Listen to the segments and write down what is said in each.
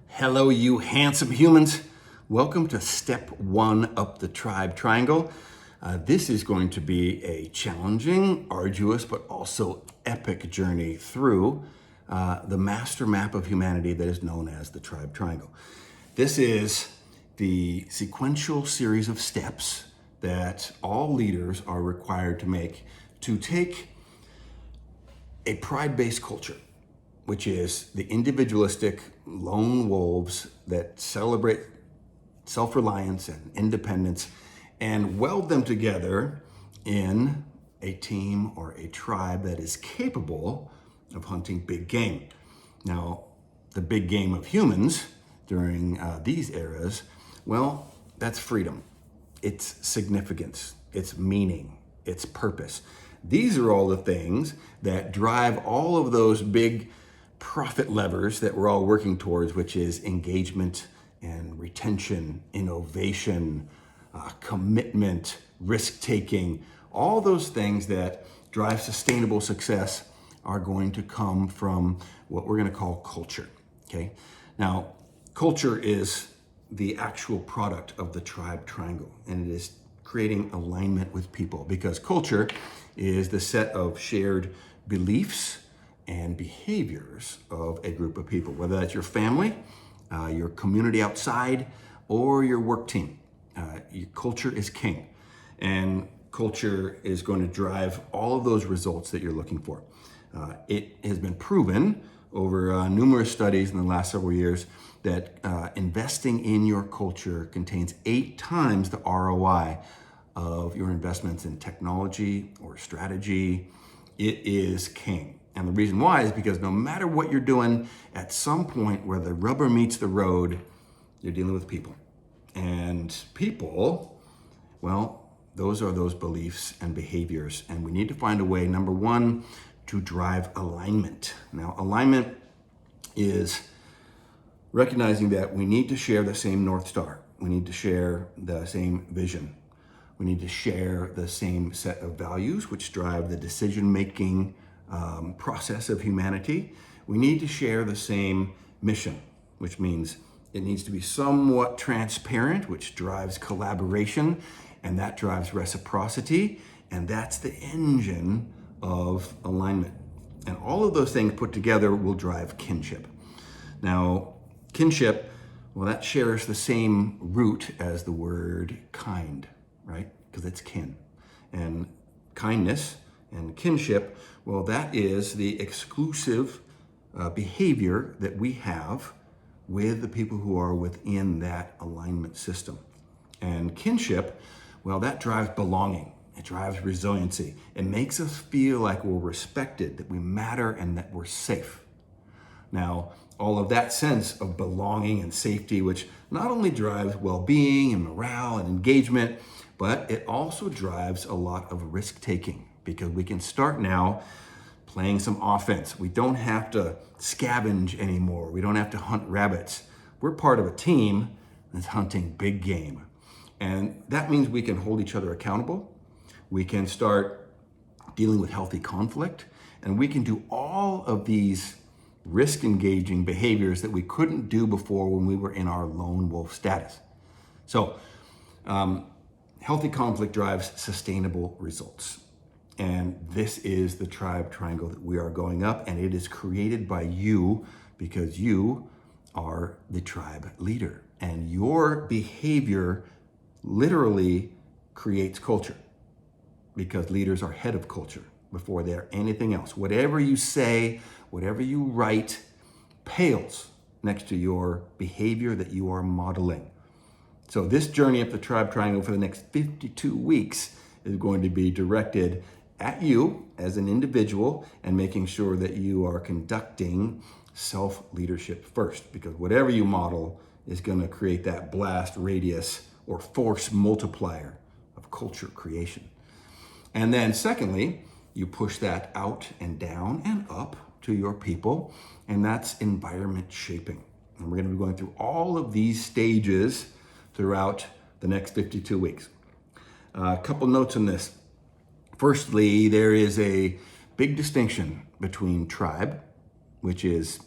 Hello, you handsome humans. Welcome to step one up the tribe triangle. This is going to be a challenging, arduous, but also epic journey through the master map of humanity that is known as the tribe triangle. This is the sequential series of steps that all leaders are required to make to take a pride-based culture, which is the individualistic lone wolves that celebrate self-reliance and independence and weld them together in a team or a tribe that is capable of hunting big game. Now, the big game of humans during these eras, well, that's freedom. It's significance, it's meaning, it's purpose. These are all the things that drive all of those big profit levers that we're all working towards, which is engagement and retention, innovation, commitment, risk-taking. All those things that drive sustainable success are going to come from what we're going to call culture, okay? Now, culture is the actual product of the tribe triangle, and it is creating alignment with people, because culture is the set of shared beliefs and behaviors of a group of people, whether that's your family, your community outside, or your work team. Your culture is king, and culture is going to drive all of those results that you're looking for. It has been proven over numerous studies in the last several years that investing in your culture contains 8 times the ROI of your investments in technology or strategy. It is king. And the reason why is because no matter what you're doing, at some point where the rubber meets the road, you're dealing with people. And people, well, those are those beliefs and behaviors. And we need to find a way, number one, to drive alignment. Now, alignment is recognizing that we need to share the same North Star. We need to share the same vision. We need to share the same set of values, which drive the decision-making process of humanity. We need to share the same mission, which means it needs to be somewhat transparent, which drives collaboration, and that drives reciprocity, and that's the engine of alignment. And all of those things put together will drive kinship. Now, kinship, well, that shares the same root as the word kind, right? Because it's kin. And kindness and kinship, well, that is the exclusive behavior that we have with the people who are within that alignment system. And kinship, well, that drives belonging. It drives resiliency. It makes us feel like we're respected, that we matter, and that we're safe. Now, all of that sense of belonging and safety, which not only drives well-being and morale and engagement, but it also drives a lot of risk-taking, because we can start now playing some offense. We don't have to scavenge anymore. We don't have to hunt rabbits. We're part of a team that's hunting big game. And that means we can hold each other accountable. We can start dealing with healthy conflict, and we can do all of these risk-engaging behaviors that we couldn't do before when we were in our lone wolf status. So, healthy conflict drives sustainable results. And this is the tribe triangle that we are going up, and it is created by you because you are the tribe leader. And your behavior literally creates culture, because leaders are head of culture before they're anything else. Whatever you say, whatever you write, pales next to your behavior that you are modeling. So this journey up the tribe triangle for the next 52 weeks is going to be directed at you as an individual and making sure that you are conducting self-leadership first, because whatever you model is going to create that blast radius or force multiplier of culture creation. And then secondly, you push that out and down and up to your people, and that's environment shaping. And we're going to be going through all of these stages throughout the next 52 weeks. A couple notes on this. Firstly, there is a big distinction between tribe, which is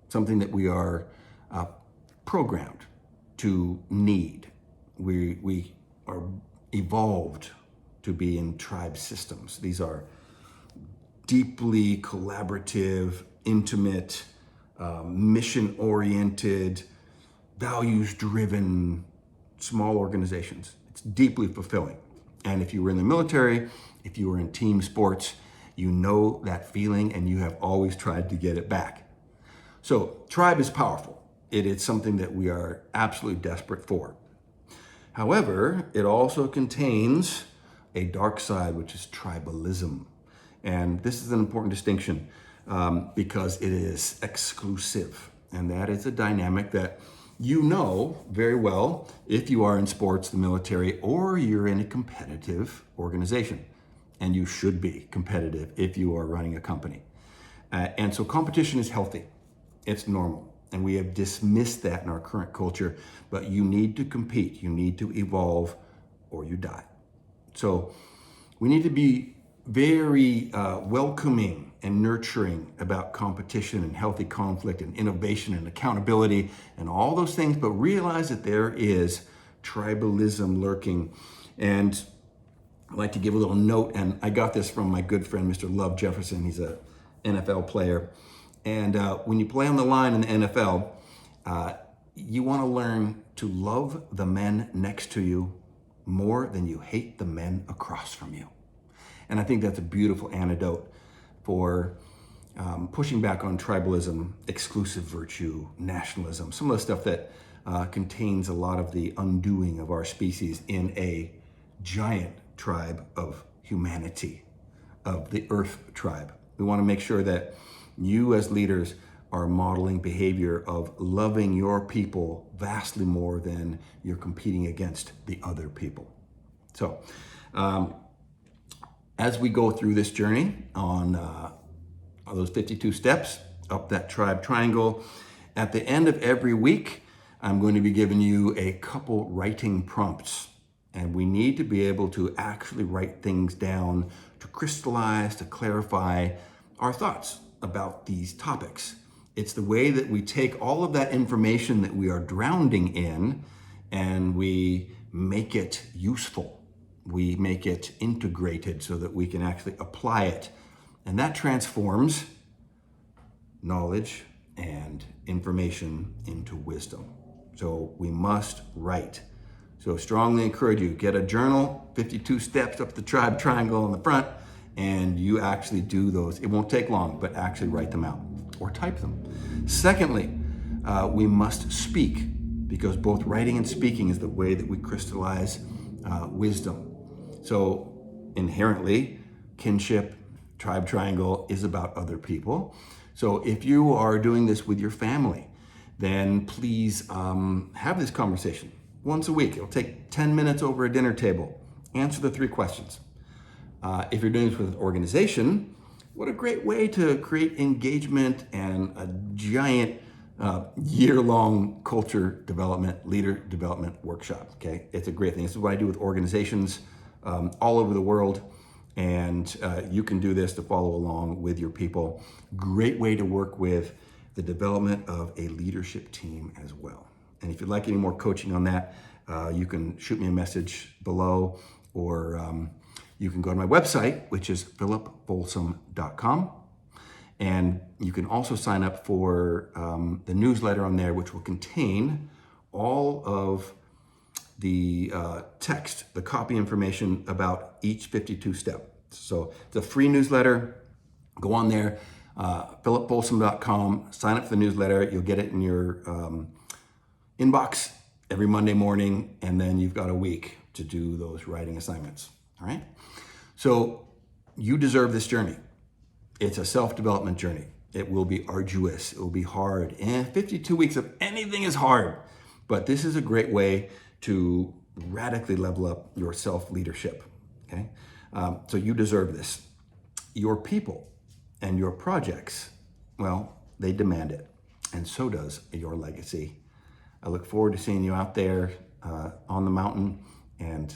something that we are programmed to need. We are evolved to be in tribe systems. These are deeply collaborative, intimate, mission-oriented, values-driven, small organizations. It's deeply fulfilling. And if you were in the military, if you were in team sports, you know that feeling and you have always tried to get it back. So tribe is powerful. It is something that we are absolutely desperate for. However, it also contains a dark side, which is tribalism. And this is an important distinction because it is exclusive. And that is a dynamic that you know very well if you are in sports, the military, or you're in a competitive organization. And you should be competitive if you are running a company. And so competition is healthy. It's normal. And we have dismissed that in our current culture, but you need to compete. You need to evolve or you die. So we need to be very welcoming and nurturing about competition and healthy conflict and innovation and accountability and all those things, but realize that there is tribalism lurking. And I'd like to give a little note, and I got this from my good friend, Mr. Love Jefferson. He's an NFL player. And when you play on the line in the NFL, you want to learn to love the men next to you more than you hate the men across from you. And I think that's a beautiful antidote for pushing back on tribalism, exclusive virtue, nationalism, some of the stuff that contains a lot of the undoing of our species in a giant tribe of humanity, of the Earth tribe. We want to make sure that you as leaders are modeling behavior of loving your people vastly more than you're competing against the other people. So, as we go through this journey on those 52 steps up that tribe triangle, at the end of every week, I'm going to be giving you a couple writing prompts. And we need to be able to actually write things down to crystallize, to clarify our thoughts about these topics. It's the way that we take all of that information that we are drowning in and we make it useful. We make it integrated so that we can actually apply it. And that transforms knowledge and information into wisdom. So we must write. So strongly encourage you, get a journal, 52 steps up the tribe triangle in the front, and you actually do those. It won't take long, but actually write them out or type them. Secondly, we must speak, because both writing and speaking is the way that we crystallize wisdom. So inherently, kinship, tribe triangle is about other people. So if you are doing this with your family, then please have this conversation once a week. It'll take 10 minutes over a dinner table. Answer the 3 questions. If you're doing this with an organization, what a great way to create engagement and a giant year-long culture development, leader development workshop, okay? It's a great thing. This is what I do with organizations all over the world, and you can do this to follow along with your people. Great way to work with the development of a leadership team as well. And if you'd like any more coaching on that, you can shoot me a message below, or you can go to my website, which is philipfolsom.com. And you can also sign up for the newsletter on there, which will contain all of the text, the copy information about each 52 step. So it's a free newsletter. Go on there, philipfolsom.com, sign up for the newsletter. You'll get it in your inbox every Monday morning, and then you've got a week to do those writing assignments. All right? So you deserve this journey. It's a self-development journey. It will be arduous. It will be hard. And 52 weeks of anything is hard. But this is a great way to radically level up your self-leadership. Okay? So you deserve this. Your people and your projects, well, they demand it. And so does your legacy. I look forward to seeing you out there on the mountain, and